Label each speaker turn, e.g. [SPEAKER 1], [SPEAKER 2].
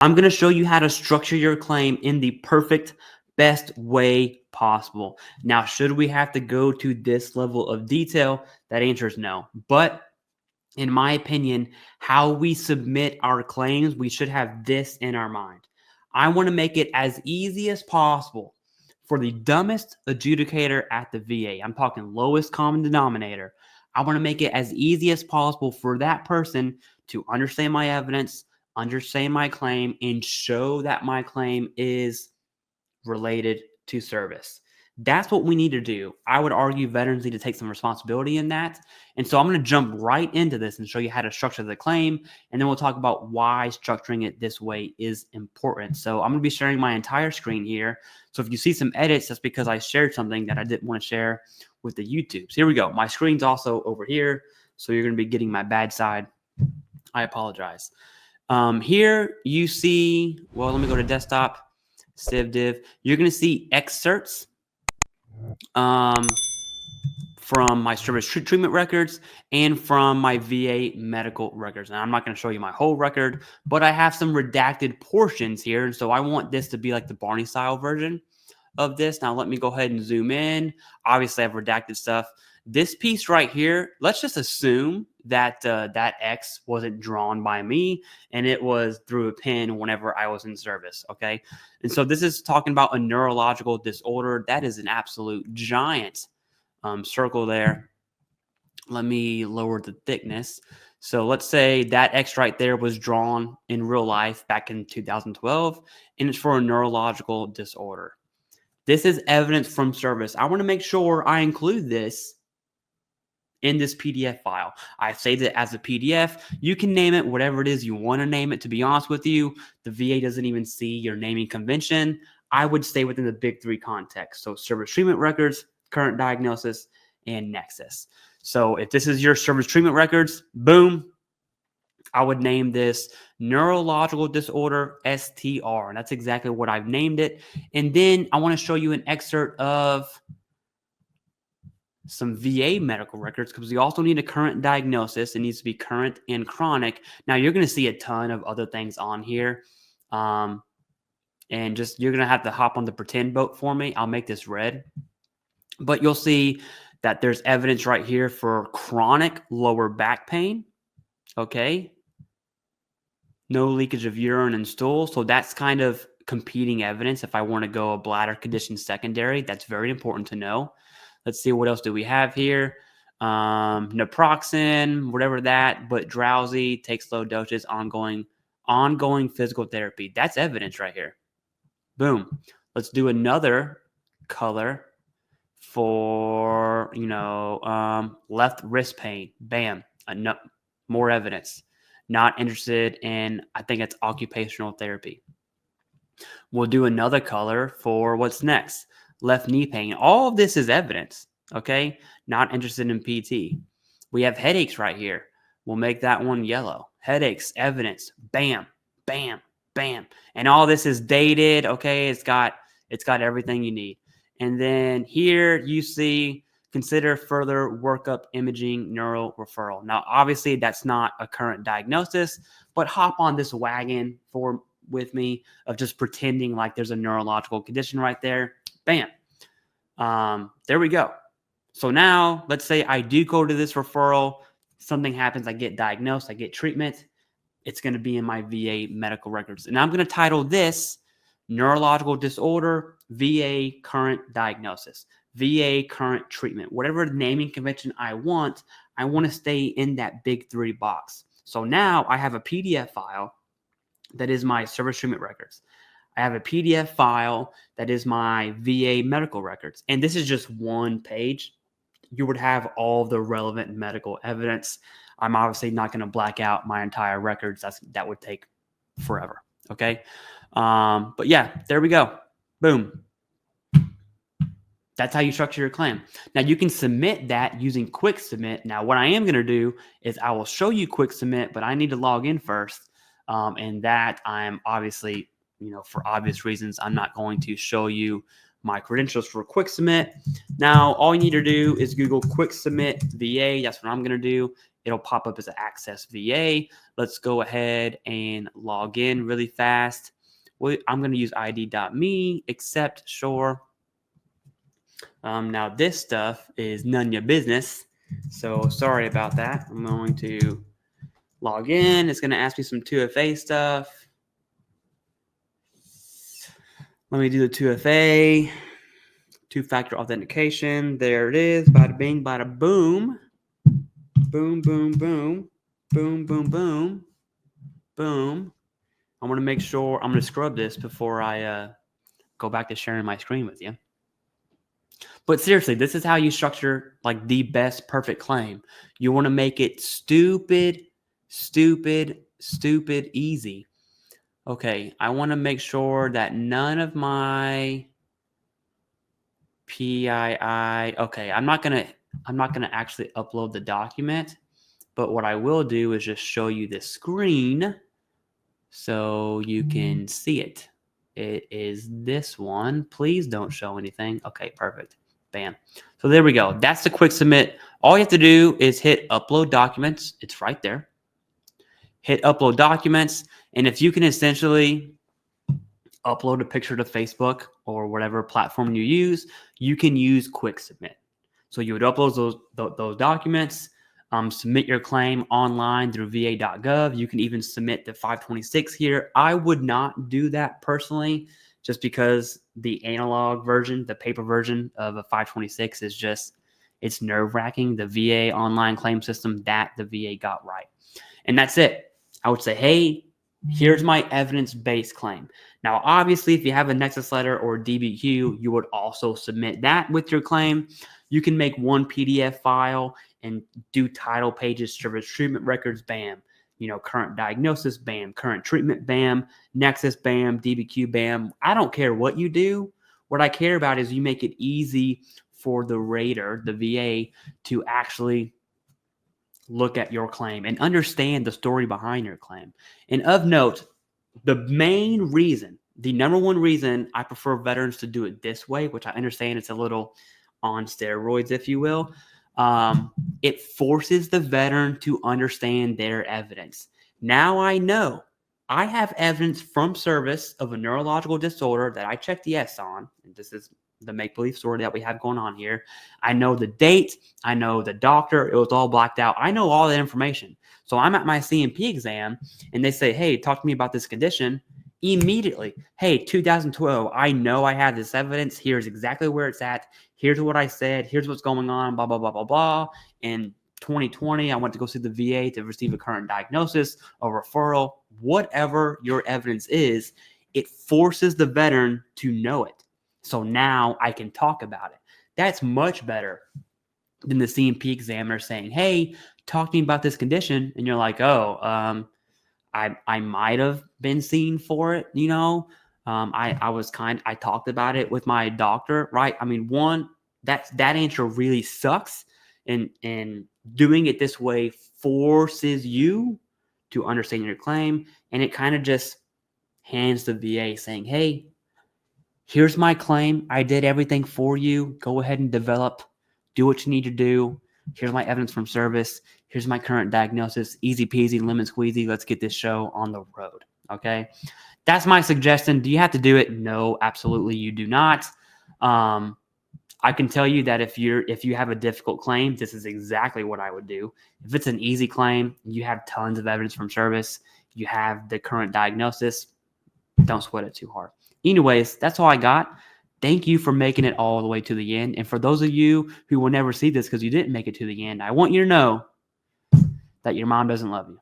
[SPEAKER 1] I'm going to show you how to structure your claim in the perfect, best way possible. Now, should we have to go to this level of detail? That answer is no. But in my opinion, how we submit our claims, we should have this in our mind. I want to make it as easy as possible for the dumbest adjudicator at the VA. I'm talking lowest common denominator. I want to make it as easy as possible for that person to understand my evidence, understand my claim, and show that my claim is related to service. That's what we need to do. I would argue veterans need to take some responsibility in that. And so I'm going to jump right into this and show you how to structure the claim. And then we'll talk about why structuring it this way is important. So I'm going to be sharing my entire screen here. So if you see some edits, that's because I shared something that I didn't want to share with the YouTube. So here we go. My screen's also over here. So you're going to be getting my bad side. I apologize. Here you see, well, let me go to desktop. TheCivDiv, you're going to see excerpts from my service treatment records and from my VA medical records. And I'm not going to show you my whole record, but I have some redacted portions here. And so I want this to be like the Barney style version of this. Now let me go ahead and zoom in. Obviously, I've redacted stuff. This piece right here, let's just assume that that X wasn't drawn by me and it was through a pen whenever I was in service, okay? And so this is talking about a neurological disorder. That is an absolute giant circle there. Let me lower the thickness. So let's say that X right there was drawn in real life back in 2012, and it's for a neurological disorder. This is evidence from service. I want to make sure I include this in this PDF file. I saved it as a PDF. You can name it whatever it is you want to name it. To be honest with you, the VA doesn't even see your naming convention. I would stay within the big three context. So service treatment records, current diagnosis, and Nexus. So if this is your service treatment records, boom, I would name this neurological disorder STR. And that's exactly what I've named it. And then I want to show you an excerpt of some VA medical records because we also need a current diagnosis. It needs to be current and chronic. Now you're going to see a ton of other things on here. And just, you're going to have to hop on the pretend boat for me. I'll make this red. But you'll see that there's evidence right here for chronic lower back pain. Okay. No leakage of urine and stool. So that's kind of competing evidence. If I want to go a bladder condition secondary, that's very important to know. Let's see, what else do we have here? Naproxen, whatever that, but drowsy, takes low doses, ongoing physical therapy. That's evidence right here. Boom. Let's do another color for, left wrist pain. Bam. More evidence. Not interested in, I think it's occupational therapy. We'll do another color for what's next. Left knee pain. All of this is evidence, okay? Not interested in PT. We have headaches right here. We'll make that one yellow. Headaches, evidence, bam, bam, bam. And all this is dated, okay? It's got everything you need. And then here you see, consider further workup, imaging, neural referral. Now, obviously, that's not a current diagnosis, but hop on this wagon with me of just pretending like there's a neurological condition right there. Bam. There we go. So now let's say I do go to this referral. Something happens. I get diagnosed. I get treatment. It's going to be in my VA medical records. And I'm going to title this neurological disorder, VA current diagnosis, VA current treatment, whatever naming convention I want to stay in that big three box. So now I have a PDF file that is my service treatment records. I have a PDF file that is my VA medical records. And this is just one page. You would have all the relevant medical evidence. I'm obviously not going to black out my entire records. That would take forever. Okay. But yeah, there we go. Boom. That's how you structure your claim. Now you can submit that using Quick Submit. Now what I am going to do is I will show you Quick Submit, but I need to log in first. And that I'm obviously, for obvious reasons, I'm not going to show you my credentials for quick submit. Now, all you need to do is Google quick submit VA. That's what I'm going to do. It'll pop up as an Access VA. Let's go ahead and log in really fast. I'm going to use id.me, accept, sure. Now, this stuff is none of your business. So sorry about that. I'm going to log in. It's going to ask me some 2FA stuff. Let me do the 2FA, two-factor authentication. There it is. Bada bing, bada boom. Boom, boom, boom. Boom, boom, boom. Boom. I want to make sure I'm going to scrub this before I go back to sharing my screen with you. But seriously, this is how you structure like the best perfect claim. You want to make it stupid easy. Okay, I want to make sure that none of my PII. Okay, I'm not gonna actually upload the document, but what I will do is just show you the screen so you can see it. It is this one. Please don't show anything. Okay, perfect. Bam. So there we go. That's the quick submit. All you have to do is hit upload documents. It's right there. Hit upload documents. And if you can essentially upload a picture to Facebook or whatever platform you use, you can use quick submit. So you would upload those documents, submit your claim online through va.gov. You can even submit the 526 here. I would not do that personally, just because the analog version, the paper version of a 526 is just, it's nerve-wracking. The VA online claim system that the VA got right. And that's it. I would say, hey, here's my evidence-based claim. Now, obviously, if you have a Nexus letter or DBQ, you would also submit that with your claim. You can make one PDF file and do title pages, service treatment records, bam. You know, current diagnosis, bam. Current treatment, bam. Nexus, bam. DBQ, bam. I don't care what you do. What I care about is you make it easy for the rater, the VA, to actually look at your claim and understand the story behind your claim. And of note, the main reason, the number one reason I prefer veterans to do it this way, which I understand it's a little on steroids, if you will, it forces the veteran to understand their evidence. Now I know I have evidence from service of a neurological disorder that I checked yes on, and this is the make-believe story that we have going on here. I know the date. I know the doctor. It was all blacked out. I know all that information. So I'm at my CMP exam, and they say, hey, talk to me about this condition. Immediately, hey, 2012, I know I have this evidence. Here's exactly where it's at. Here's what I said. Here's what's going on, blah, blah, blah, blah, blah. In 2020, I went to go see the VA to receive a current diagnosis, a referral, whatever your evidence is, it forces the veteran to know it. So now I can talk about it. That's much better than the CMP examiner saying, hey, talk to me about this condition. And you're like, oh, I might have been seen for it. You know, I talked about it with my doctor, right? I mean, that answer really sucks. And doing it this way forces you to understand your claim. And it kind of just hands the VA saying, hey, here's my claim. I did everything for you. Go ahead and develop. Do what you need to do. Here's my evidence from service. Here's my current diagnosis. Easy peasy, lemon squeezy. Let's get this show on the road. Okay. That's my suggestion. Do you have to do it? No, absolutely you do not. I can tell you that if you have a difficult claim, this is exactly what I would do. If it's an easy claim, you have tons of evidence from service, you have the current diagnosis, don't sweat it too hard. Anyways, that's all I got. Thank you for making it all the way to the end. And for those of you who will never see this because you didn't make it to the end, I want you to know that your mom doesn't love you.